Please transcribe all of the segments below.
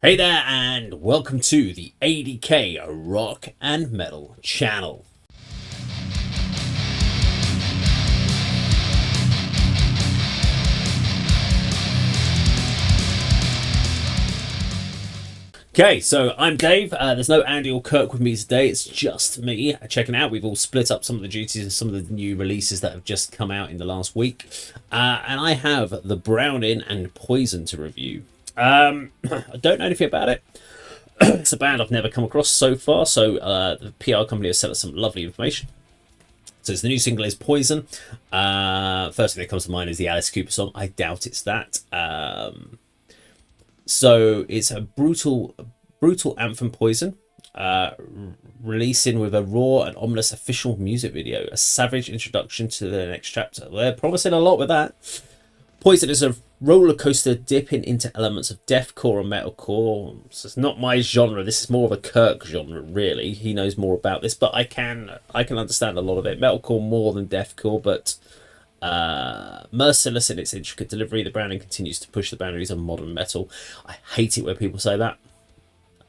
Hey there, and welcome to the A.D.K Rock and Metal channel. Okay, so I'm Dave. There's no Andy or Kirk with me today. It's just me checking out. We've all split up some of the duties of some of the new releases that have just come out in the last week. And I have the Browning and Poison to review. I don't know anything about it. It's a band I've never come across so far, so the PR company has sent us some lovely information. So the new single is Poison. First thing that comes to mind is the Alice Cooper song. I doubt it's that. So it's a brutal anthem, Poison, releasing with a raw and ominous official music video, a savage introduction to the next chapter. They're promising a lot with that. Poison is a roller coaster dipping into elements of deathcore and metalcore. So it's not my genre. This is more of a Kirk genre, really. He knows more about this, but I can understand a lot of it. Metalcore more than deathcore, but merciless in its intricate delivery. The Browning continues to push the boundaries of modern metal. I hate it when people say that.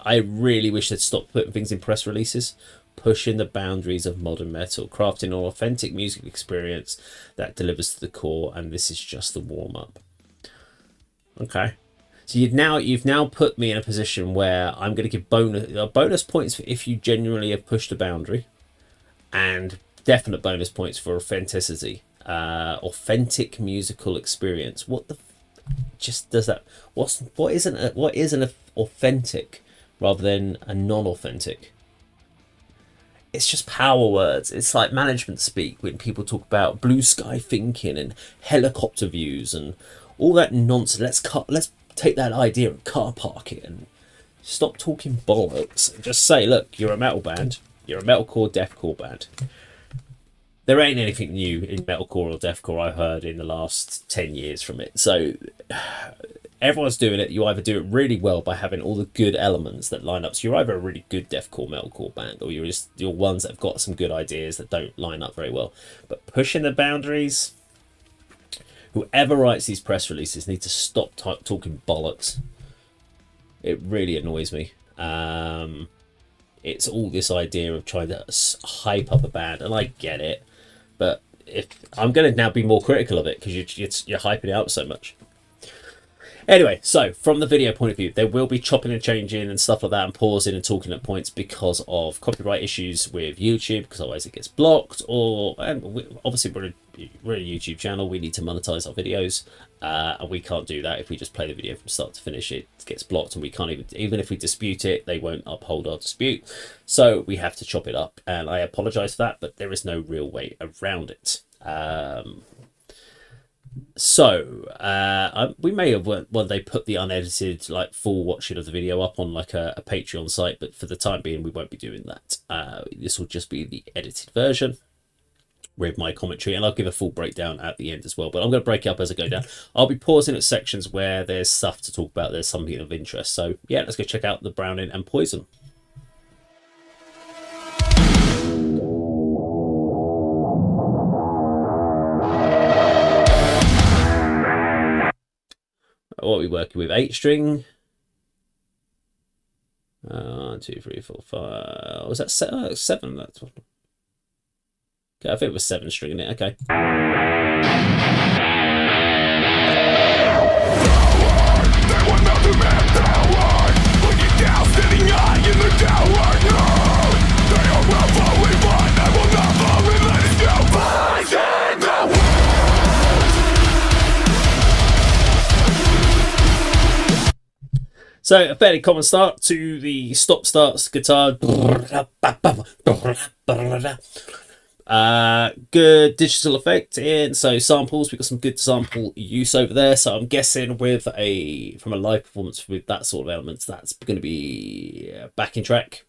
I really wish they'd stop putting things in press releases. Pushing the boundaries of modern metal, crafting an authentic music experience that delivers to the core, and this is just the warm-up. Okay, so you've now put me in a position where I'm going to give bonus points for if you genuinely have pushed a boundary, and definite bonus points for authenticity, authentic musical experience. What the just does that? What is an authentic rather than a non-authentic? It's just power words. It's like management speak when people talk about blue sky thinking and helicopter views and all that nonsense. Let's take that idea and car park it and stop talking bollocks and just say, look, you're a metal band. You're a metalcore, deathcore band. There ain't anything new in metalcore or deathcore I've heard in the last 10 years from it. So everyone's doing it. You either do it really well by having all the good elements that line up. So you're either a really good deathcore, metalcore band, or you're ones that have got some good ideas that don't line up very well. But pushing the boundaries, whoever writes these press releases need to stop talking bollocks. It really annoys me. It's all this idea of trying to hype up a band, and I get it. But if I'm going to now be more critical of it because you're hyping it up so much. Anyway, so from the video point of view, there will be chopping and changing and stuff like that and pausing and talking at points because of copyright issues with YouTube, because otherwise it gets blocked. Obviously we're a YouTube channel. We need to monetize our videos, and we can't do that if we just play the video from start to finish. It gets blocked, and we can't even if we dispute it, they won't uphold our dispute. So we have to chop it up, and I apologize for that, but there is no real way around it. We may have one day put the unedited full watching of the video up on a Patreon site, but for the time being we won't be doing that. This will just be the edited version with my commentary, and I'll give a full breakdown at the end as well, but I'm going to break it up as I go down. I'll be pausing at sections where there's stuff to talk about, there's something of interest. So yeah, let's go check out the Browning and Poison. What are we working with? 8-string. 1, 2, 3, 4, 5. Was that 7? That's okay. I think it was 7-string in it. Okay. So a fairly common start to the stop starts guitar. Good digital effect in, so samples, we've got some good sample use over there. So I'm guessing from a live performance with that sort of elements, that's going to be backing track,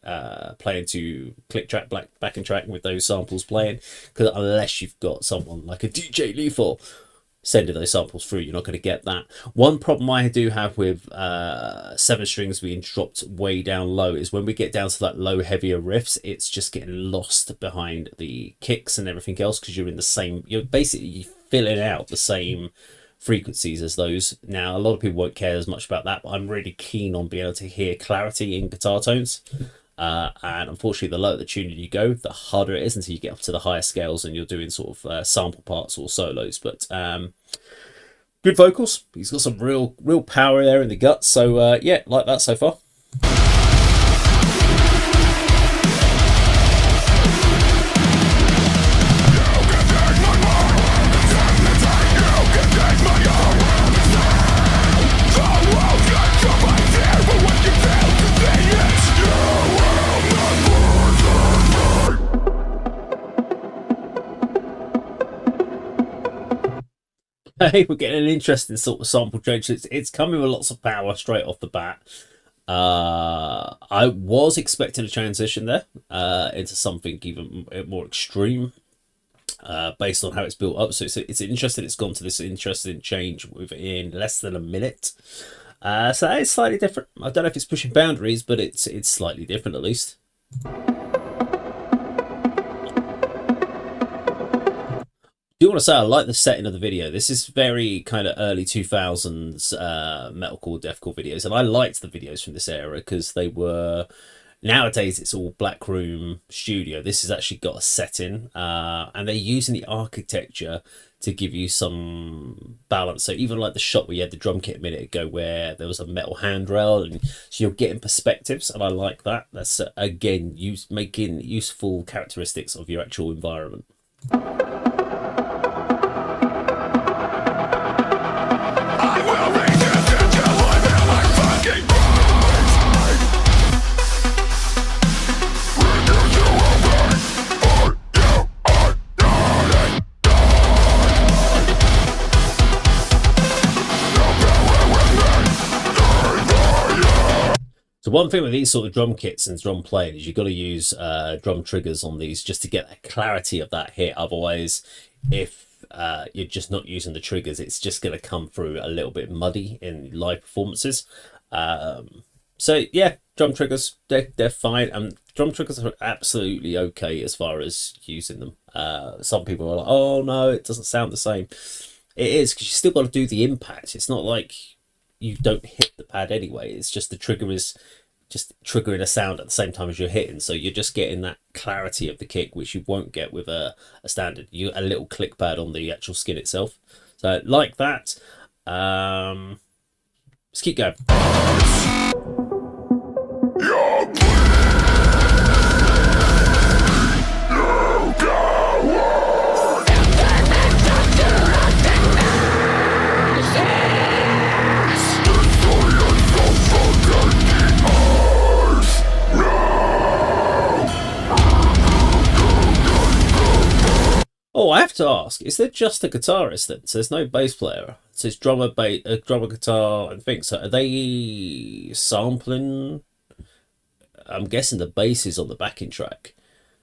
playing to click track, backing track with those samples playing, because unless you've got someone like a DJ Lethal sending those samples through, you're not going to get that. One problem I do have with 7 strings being dropped way down low is when we get down to that low, heavier riffs, it's just getting lost behind the kicks and everything else, because you're basically filling out the same frequencies as those. Now, a lot of people won't care as much about that, but I'm really keen on being able to hear clarity in guitar tones. And unfortunately, the lower the tuning you go, the harder it is until you get up to the higher scales and you're doing sort of sample parts or solos. But good vocals. He's got some real power there in the guts. So yeah, like that so far. Hey, we're getting an interesting sort of sample change. It's coming with lots of power straight off the bat. I was expecting a transition there into something even more extreme based on how it's built up. So it's interesting. It's gone to this interesting change within less than a minute. So that is slightly different. I don't know if it's pushing boundaries, but it's slightly different at least. I do want to say I like the setting of the video. This is very kind of early 2000s metalcore, deathcore videos, and I liked the videos from this era because they were. Nowadays it's all black room studio. This has actually got a setting, and they're using the architecture to give you some balance. So even like the shot where you had the drum kit a minute ago, where there was a metal handrail, and so you're getting perspectives, and I like that. That's again making useful characteristics of your actual environment. So one thing with these sort of drum kits and drum playing is you've got to use drum triggers on these just to get the clarity of that hit. Otherwise, if you're just not using the triggers, it's just going to come through a little bit muddy in live performances. So yeah, drum triggers, they're fine. And drum triggers are absolutely okay as far as using them. Some people are like, oh no, it doesn't sound the same. It is, because you still got to do the impact. It's not like you don't hit the pad anyway. It's just the trigger is just triggering a sound at the same time as you're hitting, so you're just getting that clarity of the kick, which you won't get with a standard. A little click pad on the actual skin itself. So like that. Let's keep going. Oh, I have to ask, is there just a guitarist then? So there's no bass player. So it's drummer, guitar, and things. So are they sampling? I'm guessing the bass is on the backing track.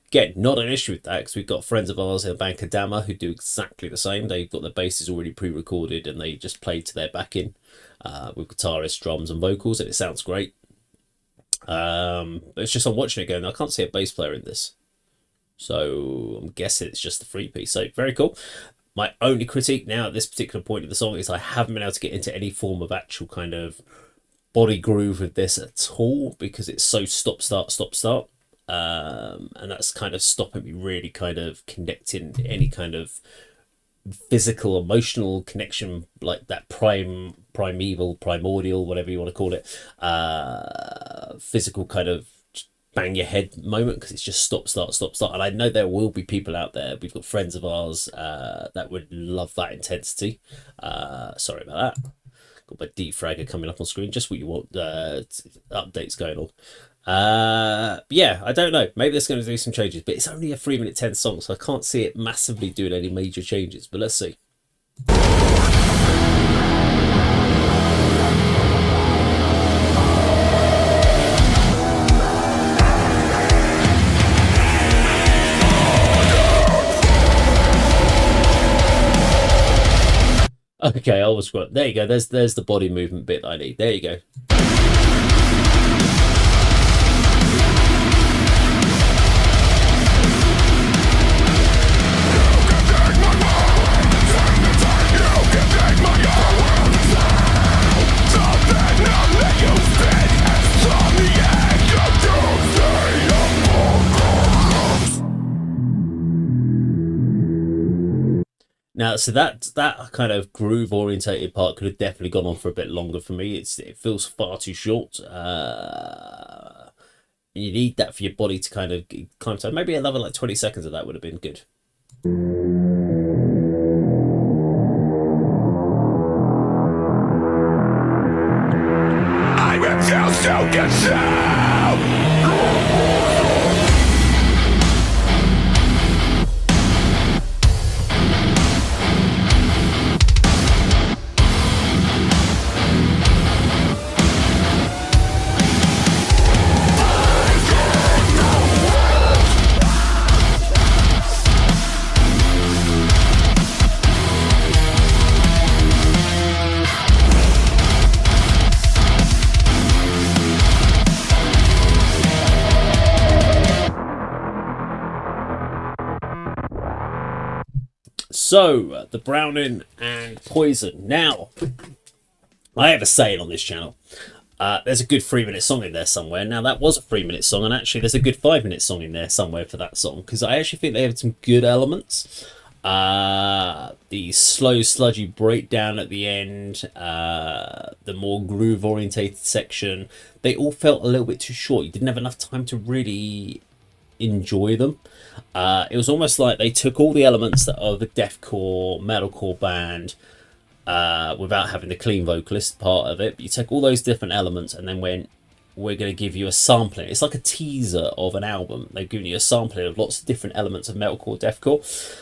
Again, not an issue with that, because we've got friends of ours in Bankadama who do exactly the same. They've got their basses already pre-recorded and they just play to their backing with guitarists, drums, and vocals, and it sounds great. It's just I'm watching it going, I can't see a bass player in this. So I'm guessing it's just the 3-piece. So very cool. My only critique now at this particular point in the song is I haven't been able to get into any form of actual kind of body groove with this at all, because it's so stop, start, stop, start. And that's kind of stopping me really kind of connecting any kind of physical, emotional connection, like that primeval, primordial, whatever you want to call it, physical kind of bang your head moment, because it's just stop, start, stop, start. And I know there will be people out there, we've got friends of ours that would love that intensity. Sorry about that. Got my defragger coming up on screen, just what you want, updates going on. Yeah, I don't know, maybe that's going to do some changes, but it's only a 3-minute 10 song, so I can't see it massively doing any major changes, but let's see. Okay, I was right. There you go. There's the body movement bit that I need. There you go. Now, so that kind of groove orientated part could have definitely gone on for a bit longer for me. It feels far too short. You need that for your body to kind of climb to. Maybe another like 20 seconds of that would have been good. I refuse to consume. So, the Browning and Poison. Now, I have a saying on this channel. There's a good 3-minute song in there somewhere. Now, that was a 3-minute song, and actually there's a good 5-minute song in there somewhere for that song, because I actually think they have some good elements. The slow, sludgy breakdown at the end, the more groove-orientated section, they all felt a little bit too short. You didn't have enough time to really enjoy them. It was almost like they took all the elements that of a deathcore, metalcore band, without having the clean vocalist part of it. But you take all those different elements and then went, we're going to give you a sampling. It's like a teaser of an album. They've given you a sampling of lots of different elements of metalcore, deathcore,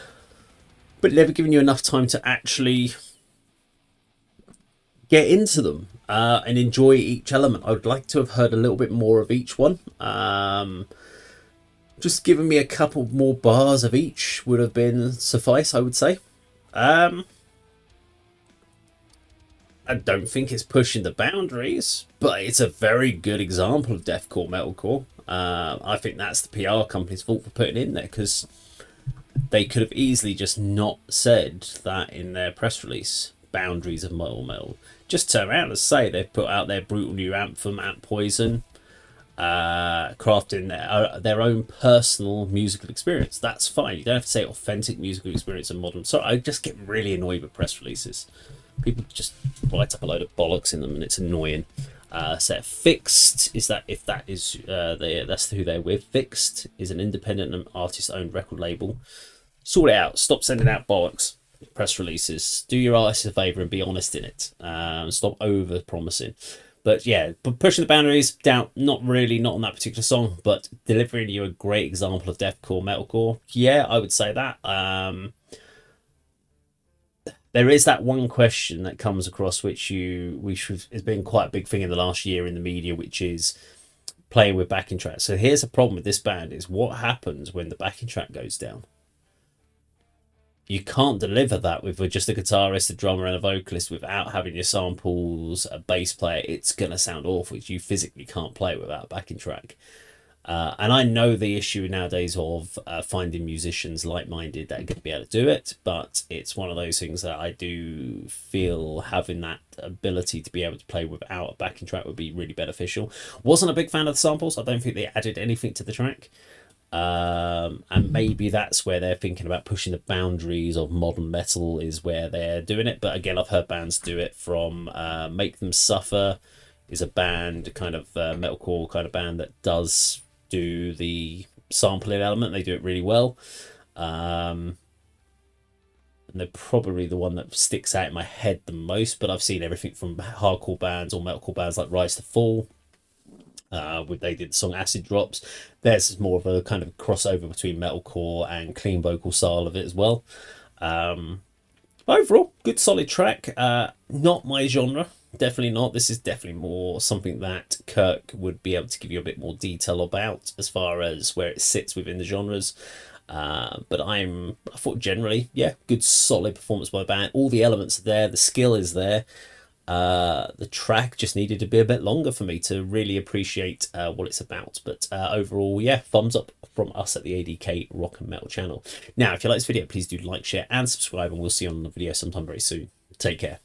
but never given you enough time to actually get into them and enjoy each element. I would like to have heard a little bit more of each one. Just giving me a couple more bars of each would have been suffice, I would say. I don't think it's pushing the boundaries, but it's a very good example of deathcore, metalcore. I think that's the PR company's fault for putting it in there, because they could have easily just not said that in their press release, boundaries of metal. Just turn around and say they've put out their brutal new anthem, Ant Poison, crafting their own personal musical experience. That's fine. You don't have to say authentic musical experience and modern. So I just get really annoyed with press releases. People just write up a load of bollocks in them, and it's annoying. So Fixed is that if that is that's who they're with. Fixed is an independent and artist-owned record label. Sort it out. Stop sending out bollocks press releases. Do your artists a favour and be honest in it. Stop over promising. But yeah, pushing the boundaries, doubt, not really, not on that particular song, but delivering you a great example of deathcore, metalcore. Yeah, I would say that. There is that one question that comes across which has been quite a big thing in the last year in the media, which is playing with backing tracks. So here's the problem with this band is what happens when the backing track goes down. You can't deliver that with just a guitarist, a drummer, and a vocalist without having your samples, a bass player. It's going to sound awful. You physically can't play it without a backing track. And I know the issue nowadays of finding musicians like-minded that are going to be able to do it, but it's one of those things that I do feel having that ability to be able to play without a backing track would be really beneficial. Wasn't a big fan of the samples. I don't think they added anything to the track. And maybe that's where they're thinking about pushing the boundaries of modern metal, is where they're doing it. But again, I've heard bands do it. From Make Them Suffer is a band, kind of metalcore kind of band that does do the sampling element. They do it really well, and they're probably the one that sticks out in my head the most. But I've seen everything from hardcore bands or metalcore bands like Rise to Fall. They did the song Acid Drops. There's more of a kind of crossover between metalcore and clean vocal style of it as well. Overall, good solid track. Not my genre, definitely not. This is definitely more something that Kirk would be able to give you a bit more detail about as far as where it sits within the genres. But I thought generally, yeah, good solid performance by the band. All the elements are there, the skill is there. The track just needed to be a bit longer for me to really appreciate what it's about. But overall, yeah, thumbs up from us at the A.D.K Rock and Metal channel. Now, if you like this video, please do like, share, and subscribe, and we'll see you on the video sometime very soon. Take care.